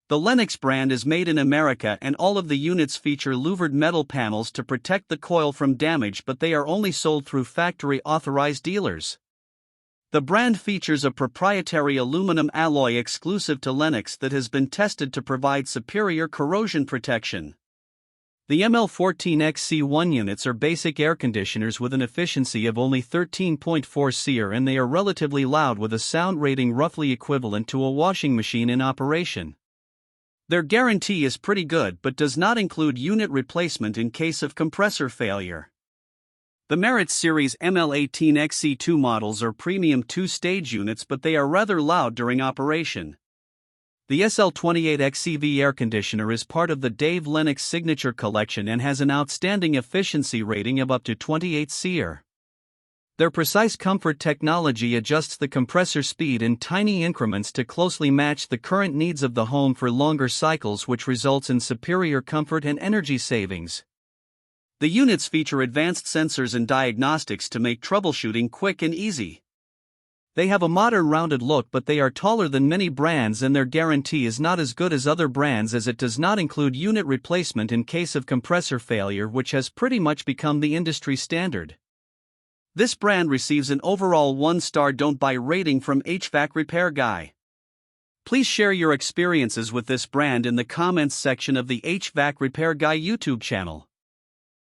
The Lennox brand is made in America and all of the units feature louvered metal panels to protect the coil from damage, but they are only sold through factory-authorized dealers. The brand features a proprietary aluminum alloy exclusive to Lennox that has been tested to provide superior corrosion protection. The ML14XC1 units are basic air conditioners with an efficiency of only 13.4 SEER, and they are relatively loud with a sound rating roughly equivalent to a washing machine in operation. Their guarantee is pretty good but does not include unit replacement in case of compressor failure. The Merit Series ML18XC2 models are premium two-stage units, but they are rather loud during operation. The SL28XCV air conditioner is part of the Dave Lennox Signature Collection and has an outstanding efficiency rating of up to 28 SEER. Their precise comfort technology adjusts the compressor speed in tiny increments to closely match the current needs of the home for longer cycles, which results in superior comfort and energy savings. The units feature advanced sensors and diagnostics to make troubleshooting quick and easy. They have a modern rounded look, but they are taller than many brands, and their guarantee is not as good as other brands as it does not include unit replacement in case of compressor failure, which has pretty much become the industry standard. This brand receives an overall 1-star don't buy rating from HvacRepairGuy. Please share your experiences with this brand in the comments section of the HvacRepairGuy YouTube channel.